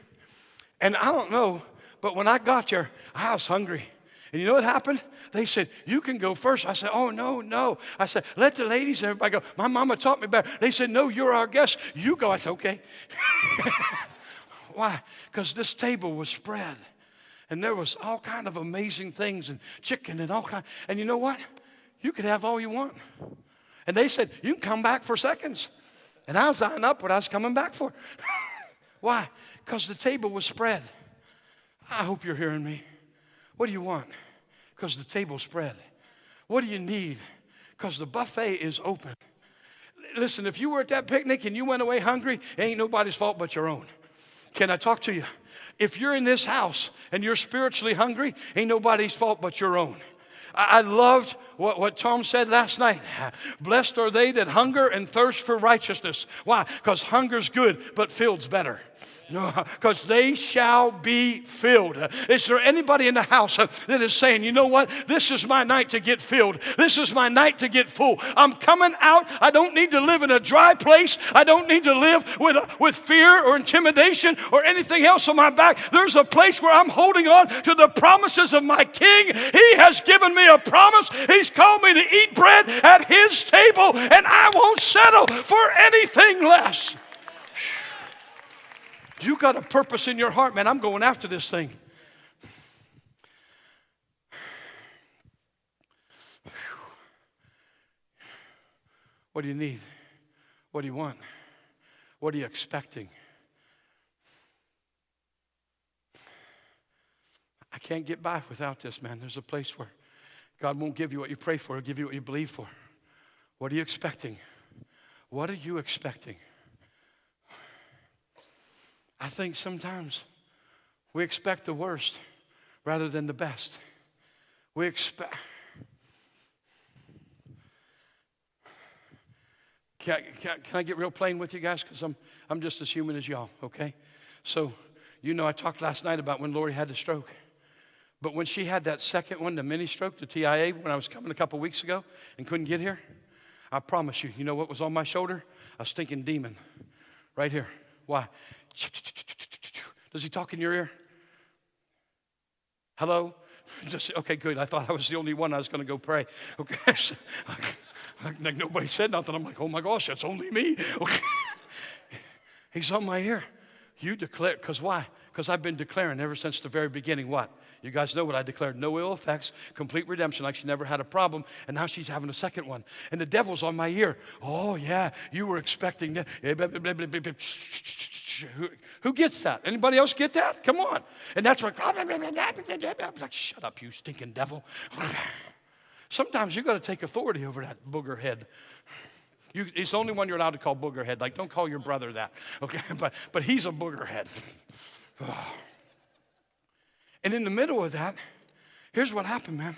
And I don't know, but when I got there, I was hungry. And you know what happened? They said, you can go first. I said, oh, no. I said, let the ladies and everybody go. My mama taught me better. They said, no, you're our guest. You go. I said, okay. Why? Because this table was spread. And there was all kind of amazing things and chicken and all kind. And you know what? You could have all you want. And they said, you can come back for seconds. And I was eyeing up what I was coming back for. Why? Because the table was spread. I hope you're hearing me. What do you want? Because the table's spread. What do you need? Because the buffet is open. Listen, if you were at that picnic and you went away hungry, it ain't nobody's fault but your own. Can I talk to you? If you're in this house and you're spiritually hungry, ain't nobody's fault but your own. I loved what Tom said last night. Blessed are they that hunger and thirst for righteousness. Why? Because hunger's good, but filled's better. Because they shall be filled. Is there anybody in the house that is saying, you know what? This is my night to get filled. This is my night to get full. I'm coming out. I don't need to live in a dry place. I don't need to live with fear or intimidation or anything else on my back. There's a place where I'm holding on to the promises of my King. He has given me a promise. He's called me to eat bread at His table, and I won't settle for anything less. You got a purpose in your heart, man. I'm going after this thing. What do you need? What do you want? What are you expecting? I can't get by without this, man. There's a place where God won't give you what you pray for. He'll give you what you believe for. What are you expecting? What are you expecting? I think sometimes we expect the worst rather than the best. We expect... Can I get real plain with you guys? Because I'm just as human as y'all, okay? So, you know, I talked last night about when Lori had the stroke. But when she had that second one, the mini stroke, the TIA, when I was coming a couple weeks ago and couldn't get here, I promise you, you know what was on my shoulder? A stinking demon. Right here. Why? Does he talk in your ear? Hello? Just, okay, good. I thought I was the only one. I was going to go pray. Okay. Like nobody said nothing. I'm like, oh my gosh, that's only me. Okay. He's on my ear. You declare, because why? Because I've been declaring ever since the very beginning what? You guys know what I declared. No ill effects, complete redemption, like she never had a problem. And now she's having a second one. And the devil's on my ear. Oh, yeah, you were expecting that. Who gets that? Anybody else get that? Come on. And that's like, shut up, you stinking devil. Sometimes you got to take authority over that booger head. He's the only one you're allowed to call booger head. Like, don't call your brother that. Okay, but he's a booger head. And in the middle of that, here's what happened, man.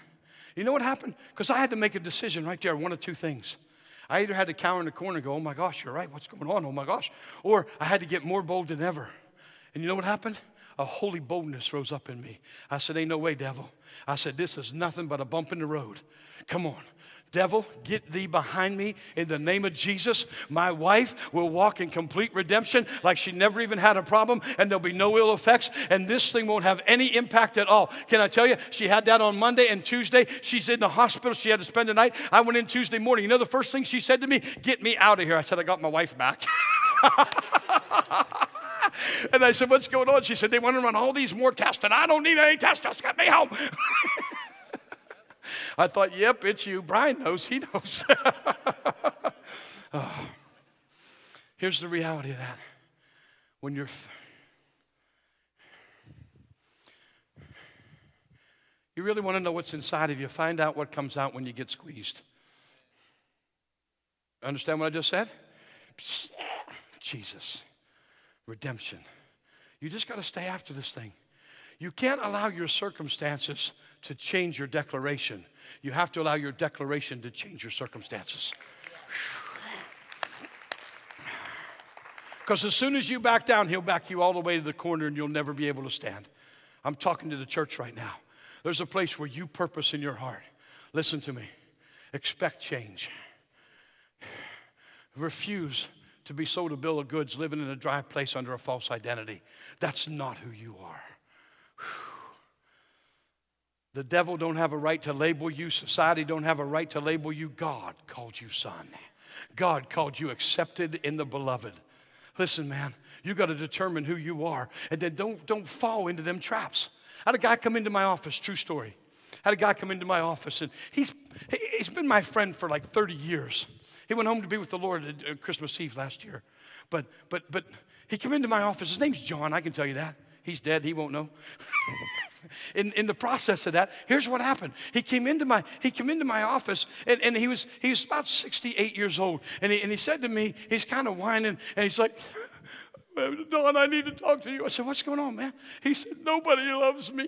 You know what happened? Because I had to make a decision right there, one of two things. I either had to cower in the corner and go, oh my gosh, you're right, what's going on? Oh my gosh. Or I had to get more bold than ever. And you know what happened? A holy boldness rose up in me. I said, ain't no way, devil. I said, this is nothing but a bump in the road. Come on. Devil, get thee behind me in the name of Jesus. My wife will walk in complete redemption like she never even had a problem, and there'll be no ill effects, and this thing won't have any impact at all. Can I tell you, she had that on Monday and Tuesday. She's in the hospital. She had to spend the night. I went in Tuesday morning. You know the first thing she said to me? Get me out of here. I said, I got my wife back. And I said, what's going on? She said, they want to run all these more tests, and I don't need any tests. Just get me home. I thought, yep, it's you. Brian knows. He knows. Oh. Here's the reality of that. When you really want to know what's inside of you, find out what comes out when you get squeezed. Understand what I just said? Jesus. Redemption. You just got to stay after this thing. You can't allow your circumstances to change your declaration. You have to allow your declaration to change your circumstances. Because as soon as you back down, he'll back you all the way to the corner and you'll never be able to stand. I'm talking to the church right now. There's a place where you purpose in your heart. Listen to me. Expect change. Refuse to be sold a bill of goods, living in a dry place under a false identity. That's not who you are. The devil don't have a right to label you. Society don't have a right to label you. God called you son. God called you accepted in the beloved. Listen, man, you got to determine who you are, and then don't fall into them traps. I had a guy come into my office, true story. I had a guy come into my office, and he's been my friend for like 30 years. He went home to be with the Lord at Christmas Eve last year. But he came into my office. His name's John, I can tell you that. He's dead, he won't know. in the process of that, here's what happened. He came into my office, and he was about 68 years old. And he said to me, he's kind of whining, and he's like, Don, I need to talk to you. I said, what's going on, man? He said, nobody loves me.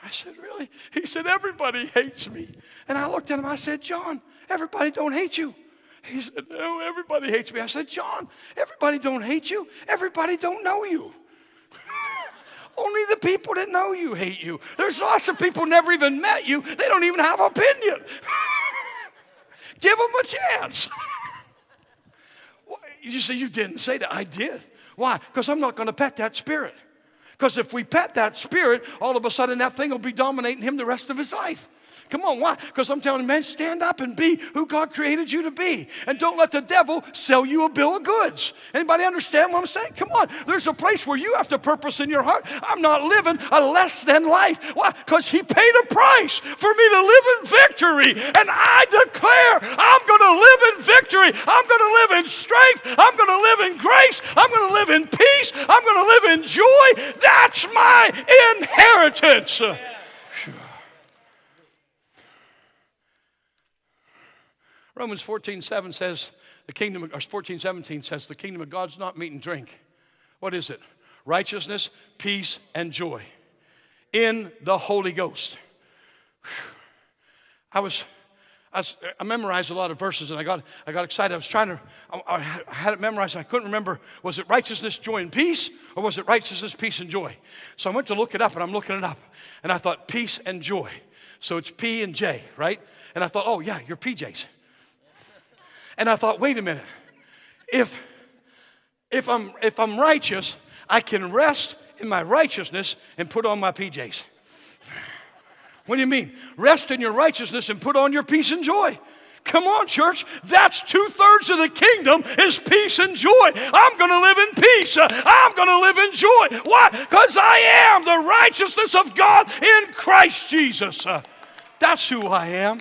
I said, really? He said, everybody hates me. And I looked at him, I said, John, everybody don't hate you. He said, no, everybody hates me. I said, John, everybody don't hate you. Everybody don't know you. Only the people that know you hate you. There's lots of people never even met you. They don't even have an opinion. Give them a chance. You say, you didn't say that. I did. Why? Because I'm not going to pet that spirit. Because if we pet that spirit, all of a sudden that thing will be dominating him the rest of his life. Come on, why? Because I'm telling you, man, stand up and be who God created you to be. And don't let the devil sell you a bill of goods. Anybody understand what I'm saying? Come on. There's a place where you have to purpose in your heart. I'm not living a less than life. Why? Because he paid a price for me to live in victory. And I declare I'm going to live in victory. I'm going to live in strength. I'm going to live in grace. I'm going to live in peace. I'm going to live in joy. That's my inheritance. Romans 14:7 says, or 14:17 says, the kingdom of God's not meat and drink. What is it? Righteousness, peace, and joy in the Holy Ghost. I memorized a lot of verses, and I got excited. I had it memorized, and I couldn't remember, was it righteousness, joy, and peace, or was it righteousness, peace, and joy? So I went to look it up, and I'm looking it up, and I thought peace and joy. So it's P and J, right? And I thought, oh yeah, you're PJs. And I thought, wait a minute. If I'm righteous, I can rest in my righteousness and put on my PJs. What do you mean? Rest in your righteousness and put on your peace and joy. Come on, church. That's 2/3 of the kingdom is peace and joy. I'm going to live in peace. I'm going to live in joy. Why? Because I am the righteousness of God in Christ Jesus. That's who I am.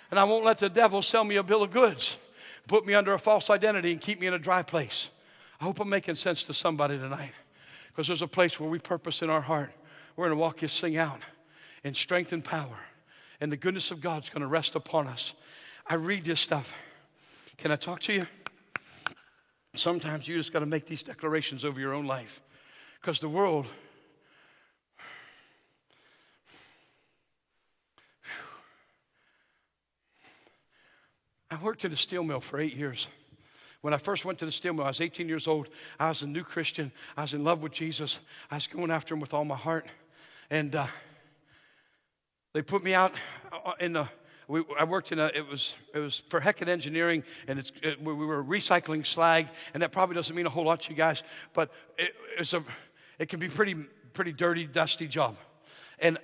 And I won't let the devil sell me a bill of goods, put me under a false identity, and keep me in a dry place. I hope I'm making sense to somebody tonight. Because there's a place where we purpose in our heart. We're going to walk this thing out in strength and power. And the goodness of God's going to rest upon us. I read this stuff. Can I talk to you? Sometimes you just got to make these declarations over your own life. Because the world... I worked in a steel mill for 8 years. When I first went to the steel mill, I was 18 years old. I was a new Christian. I was in love with Jesus. I was going after him with all my heart. And they put me out in the... I worked in it was for Heckett Engineering, and we were recycling slag, and that probably doesn't mean a whole lot to you guys, but it can be pretty dirty, dusty job. And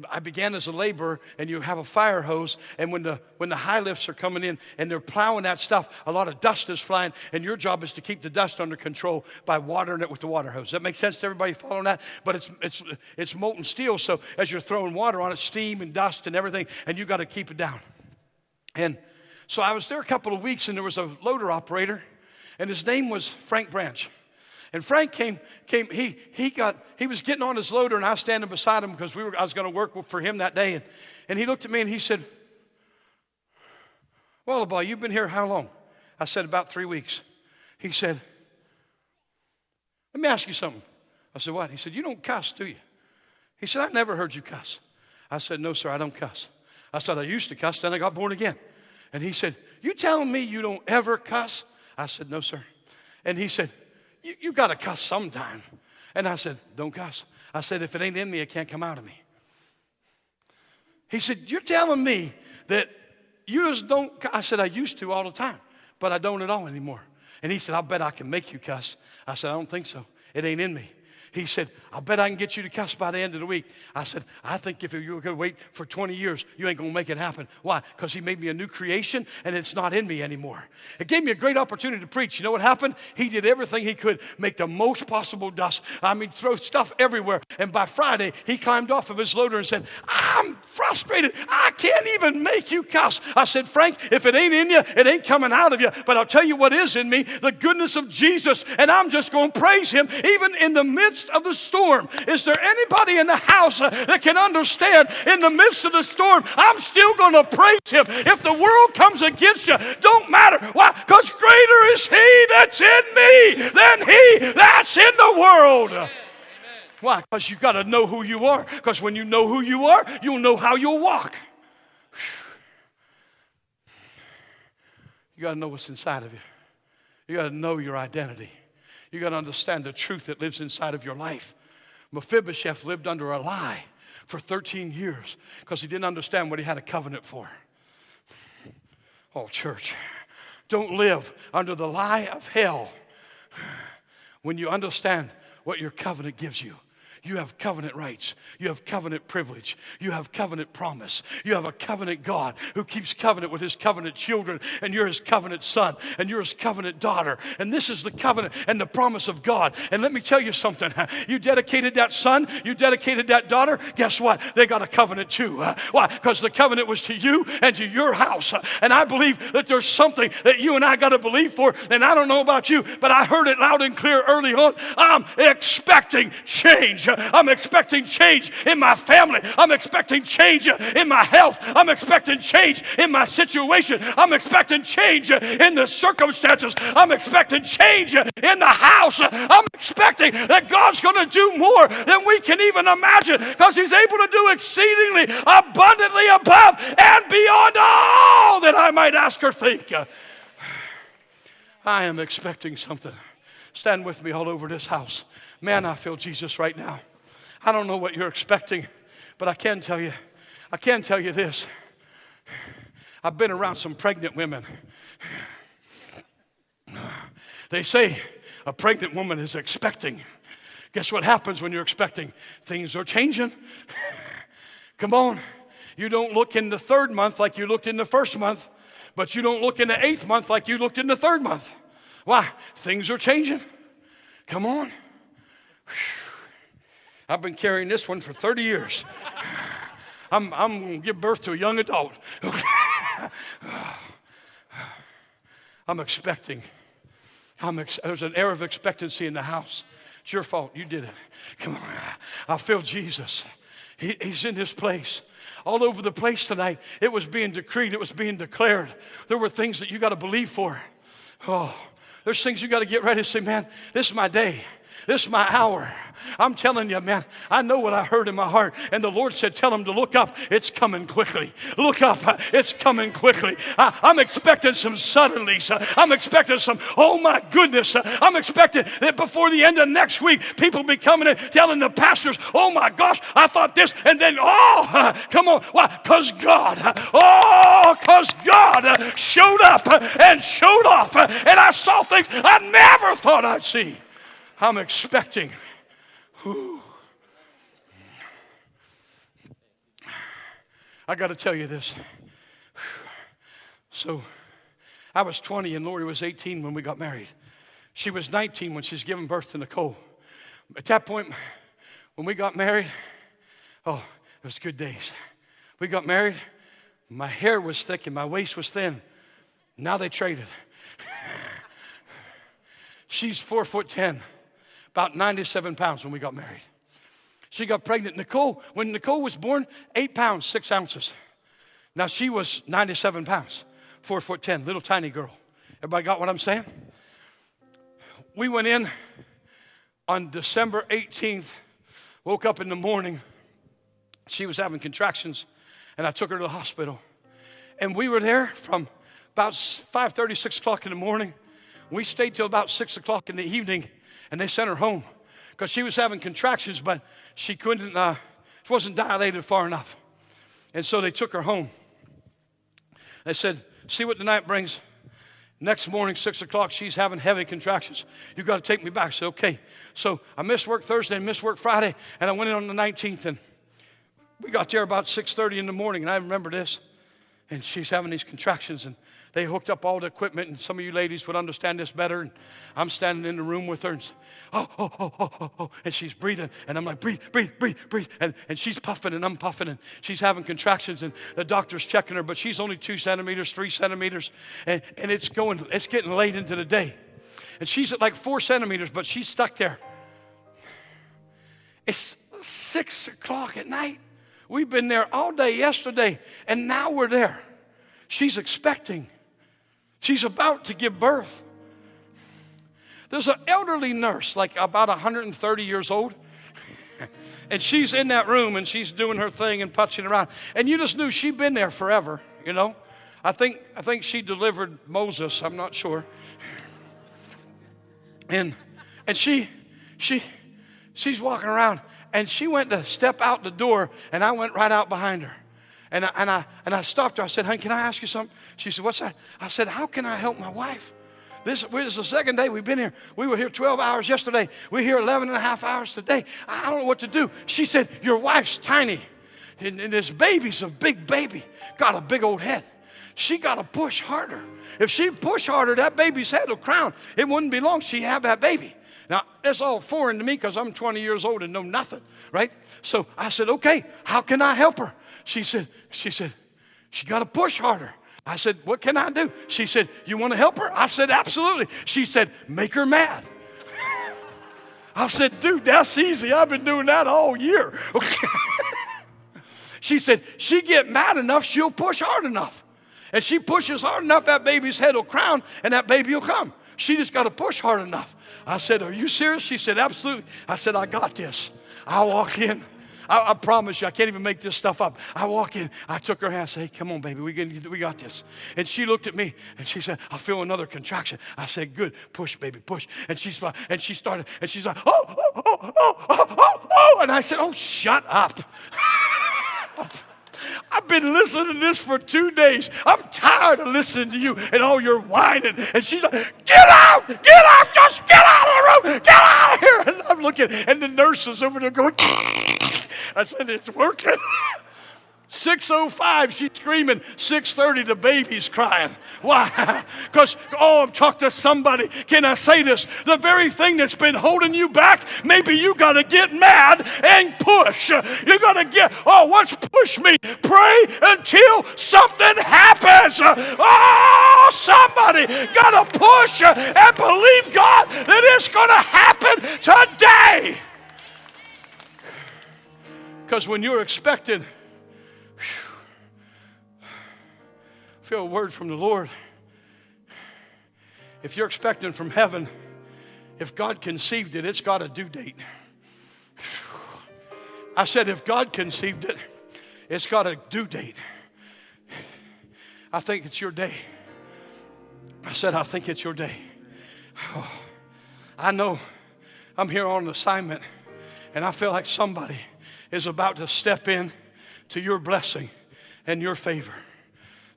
I began as a laborer, and you have a fire hose, and when the high lifts are coming in and they're plowing that stuff, a lot of dust is flying, and your job is to keep the dust under control by watering it with the water hose. Does that make sense to everybody following that? But it's molten steel, so as you're throwing water on it, steam and dust and everything, and you got to keep it down. And so I was there a couple of weeks, and there was a loader operator, and his name was Frank Branch. And Frank came. He was getting on his loader, and I was standing beside him because I was going to work for him that day. And he looked at me and he said, "Wolabaugh, you've been here how long?" I said, "About 3 weeks." He said, "Let me ask you something." I said, "What?" He said, "You don't cuss, do you?" He said, "I've never heard you cuss." I said, "No, sir, I don't cuss." I said, "I used to cuss, then I got born again." And he said, "You telling me you don't ever cuss?" I said, "No, sir." And he said, You got to cuss sometime. And I said, "Don't cuss." I said, "If it ain't in me, it can't come out of me." He said, "You're telling me that you just don't..." I said, "I used to all the time, but I don't at all anymore." And he said, "I'll bet I can make you cuss." I said, "I don't think so. It ain't in me." He said, "I'll bet I can get you to cuss by the end of the week." I said, "I think if you were going to wait for 20 years, you ain't going to make it happen." Why? Because he made me a new creation, and it's not in me anymore. It gave me a great opportunity to preach. You know what happened? He did everything he could, make the most possible dust. I mean, throw stuff everywhere. And by Friday, he climbed off of his loader and said, "I'm frustrated. I can't even make you cuss." I said, "Frank, if it ain't in you, it ain't coming out of you. But I'll tell you what is in me, the goodness of Jesus. And I'm just going to praise him, even in the midst midst of the storm. Is there anybody in the house that can understand in the midst of the storm, I'm still going to praise Him? If the world comes against you, don't matter. Why? Because greater is He that's in me than he that's in the world. Amen. Why? Because you've got to know who you are. Because when you know who you are, you'll know how you'll walk. You got to know what's inside of you. You got to know your identity. You got to understand the truth that lives inside of your life. Mephibosheth lived under a lie for 13 years because he didn't understand what he had a covenant for. Oh, church, don't live under the lie of hell when you understand what your covenant gives you. You have covenant rights. You have covenant privilege. You have covenant promise. You have a covenant God who keeps covenant with His covenant children, and you're His covenant son, and you're His covenant daughter. And this is the covenant and the promise of God. And let me tell you something. You dedicated that son, you dedicated that daughter, guess what? They got a covenant too. Why? Because the covenant was to you and to your house. And I believe that there's something that you and I got to believe for. And I don't know about you, but I heard it loud and clear early on. I'm expecting change. I'm expecting change in my family. I'm expecting change in my health. I'm expecting change in my situation. I'm expecting change in the circumstances. I'm expecting change in the house. I'm expecting that God's going to do more than we can even imagine, because He's able to do exceedingly abundantly above and beyond all that I might ask or think. I am expecting something. Stand with me all over this house. Man, I feel Jesus right now. I don't know what you're expecting, but I can tell you this. I've been around some pregnant women. They say a pregnant woman is expecting. Guess what happens when you're expecting? Things are changing. Come on. You don't look in the third month like you looked in the first month, but you don't look in the 8th month like you looked in the 3rd month. Why? Things are changing. Come on. I've been carrying this one for 30 years. I'm going to give birth to a young adult. I'm expecting. There's an air of expectancy in the house. It's your fault. You did it. Come on. I feel Jesus. He's in this place. All over the place tonight, it was being decreed. It was being declared. There were things that you got to believe for. Oh, there's things you got to get ready to say, man, this is my day. This is my hour. I'm telling you, man, I know what I heard in my heart. And the Lord said, tell them to look up. It's coming quickly. Look up. It's coming quickly. I'm expecting some suddenlies. I'm expecting some, oh my goodness. I'm expecting that before the end of next week, people be coming and telling the pastors, oh my gosh, I thought this. And then, come on. Why? Because God showed up and showed off. And I saw things I never thought I'd see. I'm expecting. Whew. I got to tell you this. So, I was 20 and Lori was 18 when we got married. She was 19 when she's giving birth to Nicole. At that point, when we got married, it was good days. We got married. My hair was thick and my waist was thin. Now they traded. She's 4'10". About 97 pounds when we got married. She got pregnant. When Nicole was born, 8 pounds, 6 ounces. Now she was 97 pounds, 4'10", little tiny girl. Everybody got what I'm saying? We went in on December 18th, woke up in the morning. She was having contractions, and I took her to the hospital. And we were there from about 5:30, 6 o'clock in the morning. We stayed till about 6 o'clock in the evening. And they sent her home because she was having contractions, but she couldn't, she wasn't dilated far enough. And so they took her home. They said, see what the night brings. Next morning, 6 o'clock, she's having heavy contractions. You got to take me back. I said, okay. So I missed work Thursday and missed work Friday, and I went in on the 19th, and we got there about 6:30 in the morning, and I remember this. And she's having these contractions, and they hooked up all the equipment, and some of you ladies would understand this better. And I'm standing in the room with her, and and she's breathing, and I'm like, breathe, breathe, breathe, breathe. And she's puffing, and I'm puffing, and she's having contractions, and the doctor's checking her, but she's only 2 centimeters, 3 centimeters, and it's getting late into the day. And she's at like 4 centimeters, but she's stuck there. It's 6 o'clock at night. We've been there all day yesterday, and now we're there. She's expecting. She's about to give birth. There's an elderly nurse, like about 130 years old, and she's in that room, and she's doing her thing and putzing around. And you just knew she'd been there forever, you know. I think she delivered Moses. I'm not sure. And she's walking around, and she went to step out the door, and I went right out behind her. And I stopped her. I said, honey, can I ask you something? She said, what's that? I said, how can I help my wife? This is the second day we've been here. We were here 12 hours yesterday. We're here 11 and a half hours today. I don't know what to do. She said, your wife's tiny. And this baby's a big baby. Got a big old head. She got to push harder. If she push harder, that baby's head will crown. It wouldn't be long she'd have that baby. Now, it's all foreign to me because I'm 20 years old and know nothing, right? So I said, okay, how can I help her? She said, she got to push harder. I said, what can I do? She said, you want to help her? I said, absolutely. She said, make her mad. I said, dude, that's easy. I've been doing that all year. Okay. She said, she get mad enough, she'll push hard enough. And she pushes hard enough, that baby's head will crown, and that baby will come. She just got to push hard enough. I said, are you serious? She said, absolutely. I said, I got this. I walk in. I promise you, I can't even make this stuff up. I walk in, I took her hand, I said, hey, come on, baby, we got this. And she looked at me, and she said, I feel another contraction. I said, good, push, baby, push. And she started, and she's like, oh. And I said, oh, shut up. I've been listening to this for 2 days. I'm tired of listening to you and all your whining. And she's like, get out, just get out of the room, get out of here. And I'm looking, and the nurse is over there going, I said, it's working. 6:05, she's screaming. 6:30, the baby's crying. Why? Because, I'm talking to somebody. Can I say this? The very thing that's been holding you back, maybe you got to get mad and push. You got to get, what's push me? Pray until something happens. Somebody got to push and believe God that it's going to happen today. Because when you're expecting, feel a word from the Lord. If you're expecting from heaven, if God conceived it, it's got a due date. I said, if God conceived it, it's got a due date. I think it's your day. I said, I think it's your day. I know I'm here on an assignment, and I feel like somebody is about to step in to your blessing and your favor.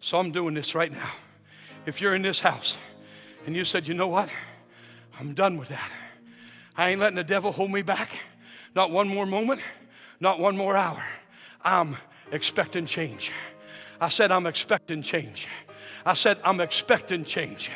So I'm doing this right now. If you're in this house and you said, you know what? I'm done with that. I ain't letting the devil hold me back. Not one more moment, not one more hour. I'm expecting change. I said, I'm expecting change. I said, I'm expecting change.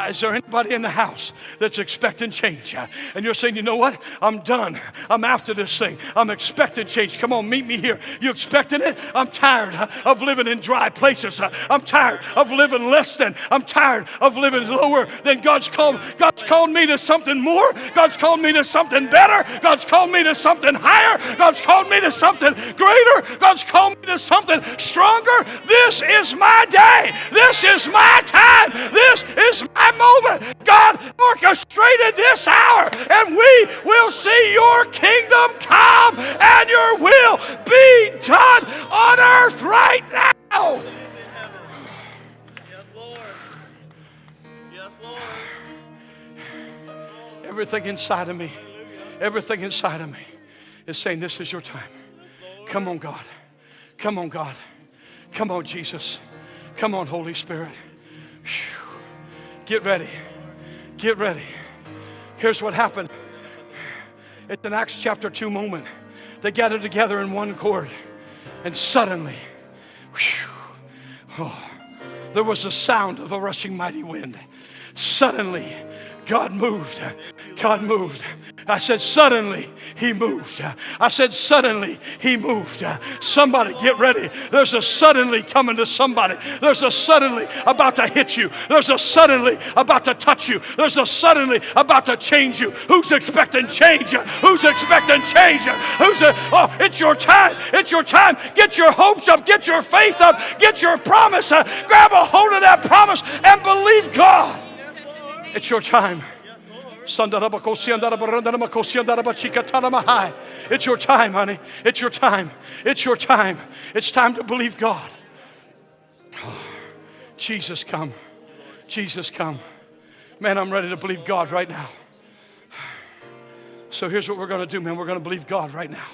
Is there anybody in the house that's expecting change? And you're saying, you know what? I'm done. I'm after this thing. I'm expecting change. Come on, meet me here. You expecting it? I'm tired of living in dry places. I'm tired of living less than. I'm tired of living lower than God's called. God's called me to something more. God's called me to something better. God's called me to something higher. God's called me to something greater. God's called me to something stronger. This is my day. This is my time. This is my moment. God orchestrated this hour, and we will see your kingdom come and your will be done on earth right now. Yes, Lord. Yes, Lord. Everything inside of me, everything inside of me is saying, this is your time. Come on, God. Come on, God. Come on, Jesus. Come on, Holy Spirit. Whew. Get ready. Get ready. Here's what happened. It's an Acts chapter 2 moment. They gathered together in one accord. And suddenly, there was the sound of a rushing mighty wind. Suddenly, God moved. God moved. I said, suddenly he moved. I said, suddenly he moved. Somebody get ready. There's a suddenly coming to somebody. There's a suddenly about to hit you. There's a suddenly about to touch you. There's a suddenly about to change you. Who's expecting change? Who's expecting change? It's your time. It's your time. Get your hopes up. Get your faith up. Get your promise. Grab a hold of that promise and believe God. It's your time. It's your time, honey. It's your time. It's your time. It's time to believe God. Oh, Jesus, come. Jesus, come. Man, I'm ready to believe God right now. So here's what we're going to do, man. We're going to believe God right now.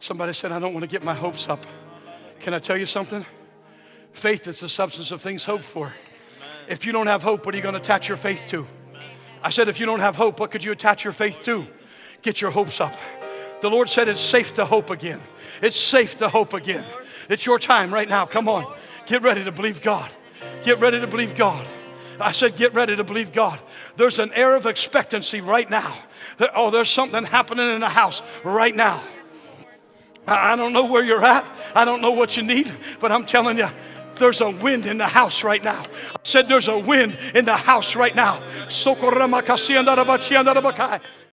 Somebody said, I don't want to get my hopes up. Can I tell you something? Faith is the substance of things hoped for. If you don't have hope, what are you going to attach your faith to? I said, if you don't have hope, what could you attach your faith to? Get your hopes up. The Lord said it's safe to hope again. It's safe to hope again. It's your time right now. Come on. Get ready to believe God. Get ready to believe God. I said, get ready to believe God. There's an air of expectancy right now. Oh, there's something happening in the house right now. I don't know where you're at. I don't know what you need, but I'm telling you, there's a wind in the house right now. I said there's a wind in the house right now.